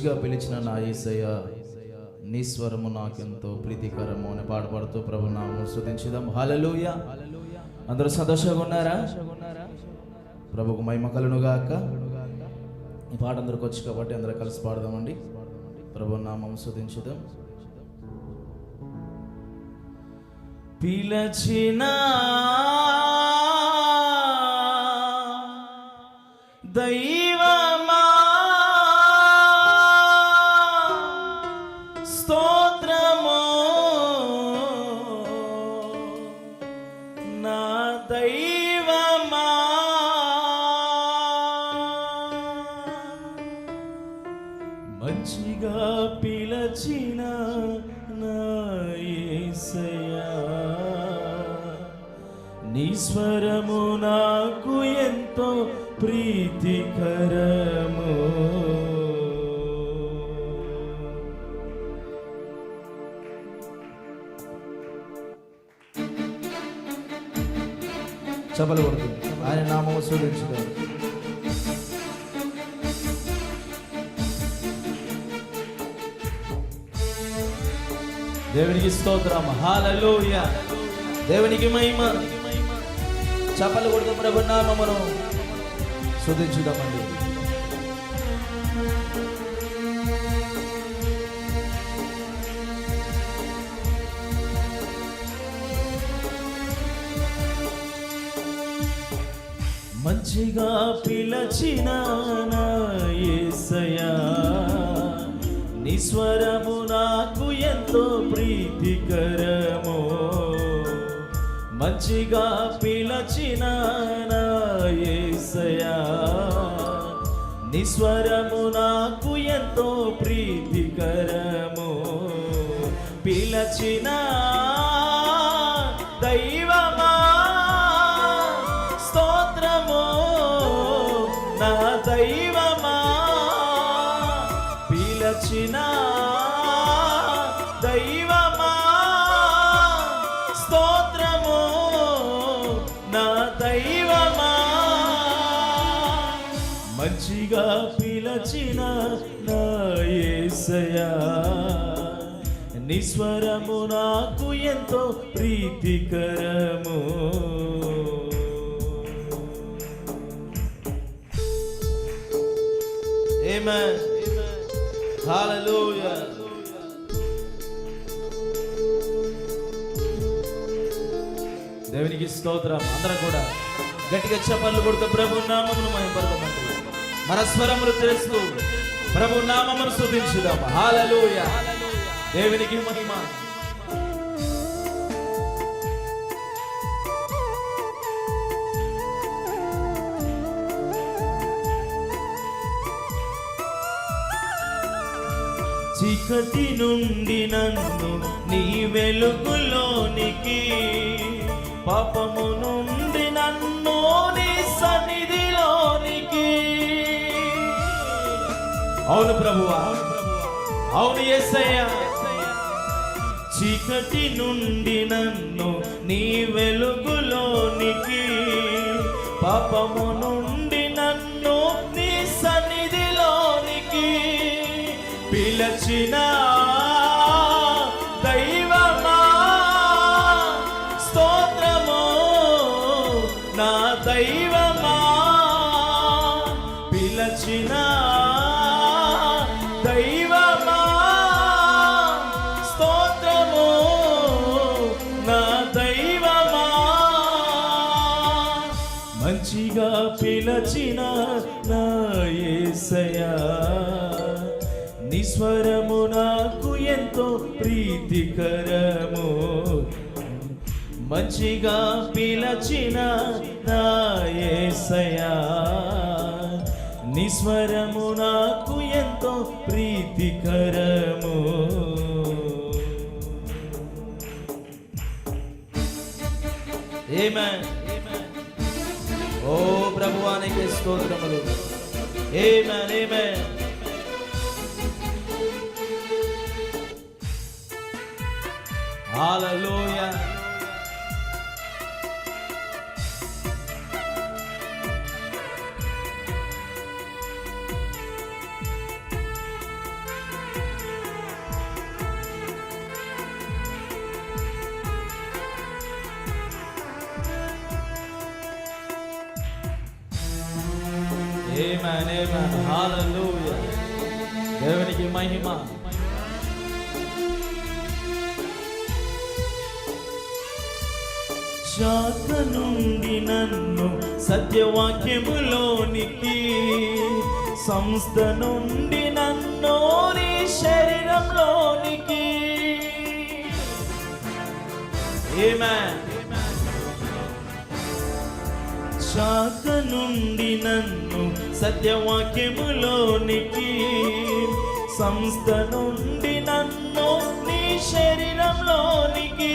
మంచిగా పిలిచిన నా యేసయ్య, నీ స్వరము నాకెంతో ప్రీతికరము అని పాడుతూ ప్రభు నామమును స్తుతించుదాం. హల్లెలూయా. అందరూ సంతోషంగా ఉన్నారా? ప్రభుకు మహిమ కలుగును గాక. ఈ పాట అందరికి వచ్చి కాబట్టి అందరూ కలిసి పాడదామండి. ప్రభు నామమును స్తుతించుదాం. పిలచిన దైవమా స్తోత్రము, నా దైవమా మంచిగా పిలచిన నా యేసయ్యా, నీ స్వరము నాకు ఎంతో ప్రీతికరము. చపలు కొడుతుంది ఆయన నామము స్తుతించుదాం. దేవునికి స్తోత్రం. హల్లెలూయా. దేవునికి మహిమ. చపలు కొడుతూ ప్రభు నామమును స్తుతించుదామండి. మంచిగా పిలచిన నా యేసయ్యా, నీ స్వరము నాకు ఎంతో ప్రీతికరము. మంచిగా పిలచిన నా యేసయ్యా, నీ స్వరము నాకు ఎంతో ప్రీతికరము. పిలచిన దైవమా స్తోత్రము, నా దైవమా. పిలచిన దైవమా స్తోత్రము, నా దైవమా. మంచిగా పిలచిన నా యేసయ్యా, నీ స్వరము నాకు ఎంతో ప్రీతికరము. ఆమేన్. హల్లెలూయా. దేవునికి స్తోత్రం. అందరం కూడా గట్టిగా చప్పట్లు కొడుతూ ప్రభు నామమును మహిమపరచండి. మన స్వరములు తెలుసు ప్రభు నామమును స్తుతించుదాం. హల్లెలూయా. దేవునికి మహిమ. చీకటి నుండి నన్ను నీ వెలుగులోనికి, పాపము నుండి నన్ను నీ సన్నిధిలోనికి. అవును ప్రభువా, అవును యేసయ్యా. చీకటి నుండి నన్ను నీ వెలుగులోనికి, పాపము నుండి నన్ను నీ సన్నిధిలోనికి. పిలచిన దైవమా స్తోత్రము, నా దైవమా. పిలచిన దైవమా స్తోత్రము, నా దైవమా. మంచిగా పిలచిన నా యేసయ్యా, నీ స్వరము నాకు ఎంతో ప్రీతికరము. మంచిగా పిలచిన నా యేసయ్యా, నీ స్వరము నాకు ఎంతో ప్రీతికరము. ఆమేన్. ఓ ప్రభువానికి స్తోత్రములు. ఆమేన్, ఆమేన్. హల్లెలూయా. ఆమేన్ ఆమేన్ హల్లెలూయా. దేవునికి మహిమ. శాఖ నుండి నన్ను సత్యవాక్యములోనికి, సంస్థ నుండి నన్ను నీ శరీరంలోనికి. ఆమేన్. శాఖ నుండి నన్ను సత్యవాక్యములోనికి, సంస్థ నుండి నన్ను నీ శరీరంలోనికి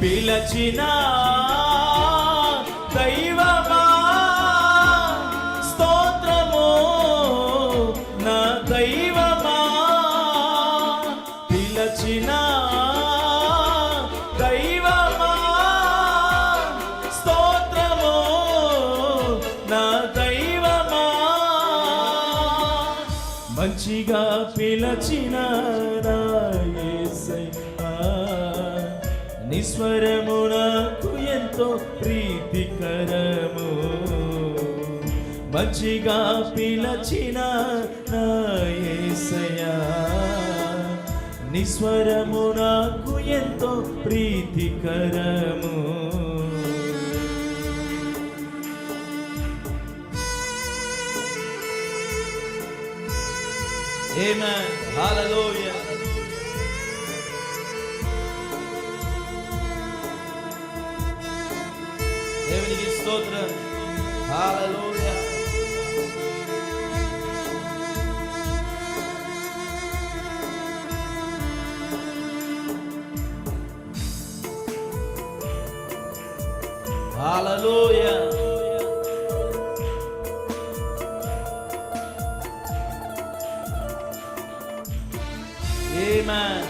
పిలచిన దైవమా స్తోత్రము, నా దైవమా పిలచిన దైవమా స్తోత్రము, నా దైవమా మంచిగా పిలచిన నా యేసయ్యా, నిస్వరము నాకు ఎంతో ప్రీతికరము. మంచిగా పిలచిన నా యేసయ్యా, నిస్వరము నాకు ఎంతో ప్రీతికరము. ఆమేన్ హల్లెలూయా. దేవునికి స్తోత్రం. హల్లెలూయా. హల్లెలూయా. ఆమేన్.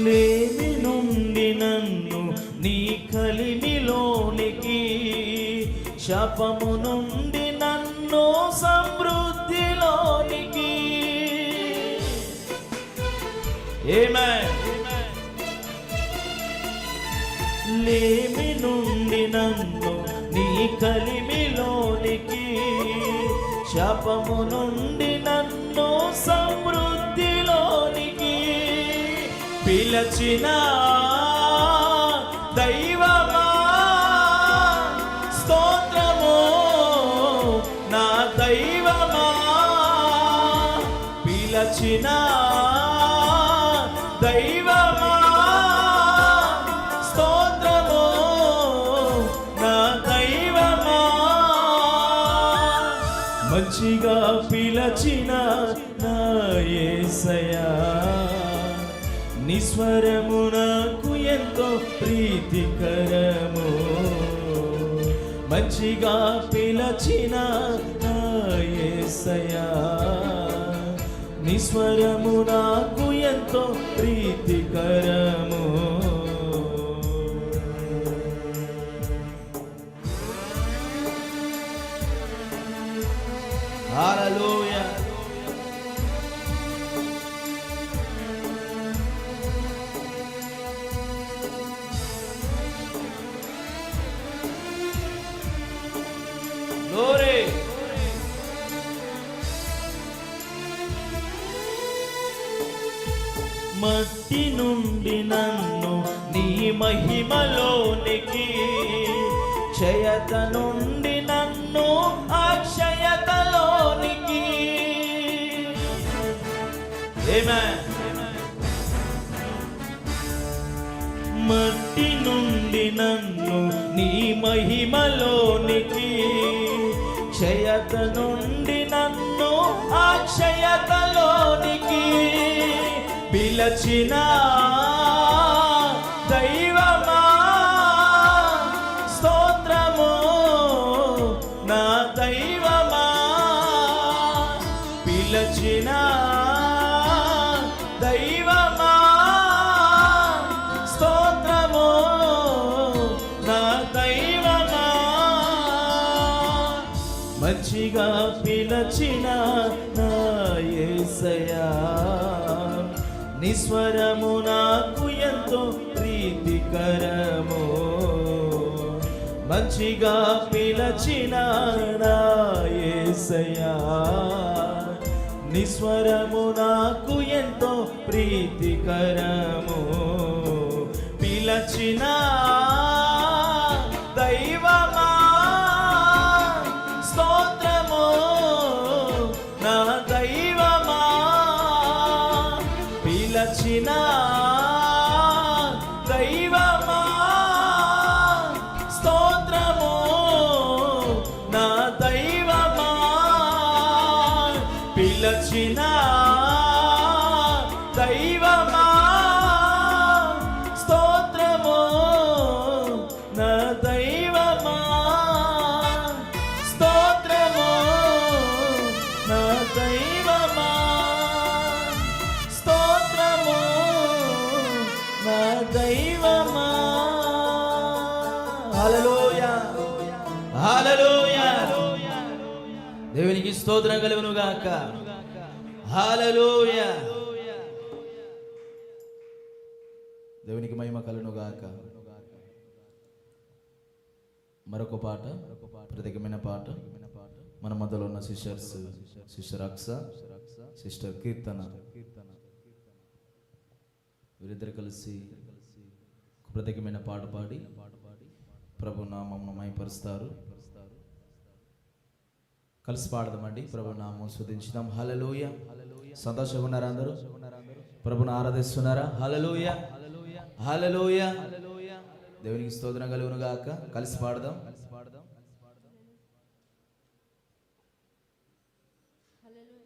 లేమి నుండి నన్ను నీ కలిమిలోనికి, శాపము నుండి నన్ను సమృద్ధిలోనికి. ఆమేన్. లేమి నుండి నన్ను నీ కలిమిలోనికి, శాపము నుండి నన్ను సమృద్ధిలోనికి పిలచిన దైవమా స్తోత్రము, నా దైవమా పిలచిన దైవమా స్తోత్రము, నా దైవమా మంచిగా పిలచిన నా యేసయ్యా, నిస్వరము నాకు ఎంతో ప్రీతికరము. మంచిగా పిలచిన నా యేసయ్యా, నిస్వరము నాకు ఎంతో ప్రీతికరము. హల్లెలూయా. Glory. మట్టి నుండి నన్ను నీ మహిమలోనికి, క్షయత నుండి నన్ను అక్షయతలోనికి. ఆమేన్. మట్టి నుండి నన్ను నీ మహిమలోనికి, క్షయత నుండి నన్ను అక్షయతలోనికి పిలచిన దైవమా స్తోత్రము, నా దైవమా పిలచిన దైవమా స్తోత్రము, నా దైవమా మంచిగా పిలచిన నా యేసయ్యా, స్వరము నాకు ఎంతో ప్రీతికరము, మంచిగా పిలచిన నా యేసయ్యా. నీ స్వరము నాకు ఎంతో ప్రీతికరము, పిలచిన దైవమా స్తోత్రము, నా దైవమా. పిలచిన దైవమా స్తోత్రము, నా దైవమా. పిలచిన దైవమా స్తోత్రము, నా దైవమా. స్తోత్రము, నా దైవమా. స్తోత్రము, నా దైవమా. హల్లెలూయా, హల్లెలూయా. దేవునికి స్తోత్రం కలుగును గాక. హల్లెలూయా. దేవునికి మహిమ కలుగును గాక. మరొక పాట, ప్రత్యేకమైన పాట. మన మధ్యలో ఉన్న సిస్టర్స్, సిస్టర్ అక్స, సిస్టర్ కీర్తన, వీరిద్దరు కలిసి ప్రత్యేకమైన పాట పాడి ప్రభు నామమును మహిమపరుస్తారు. కలిసి పాడదామండి. ప్రభు నామం స్తుతించుదాం. హల్లెలూయా. సంతోషంగా ఉన్నారా అందరూ? ప్రభుని ఆరాధిస్తున్నారా? హల్లెలూయా, హల్లెలూయా. దేవునికి స్తోత్రం కలుగును గాక. కలిసి పాడదాం. హల్లెలూయా.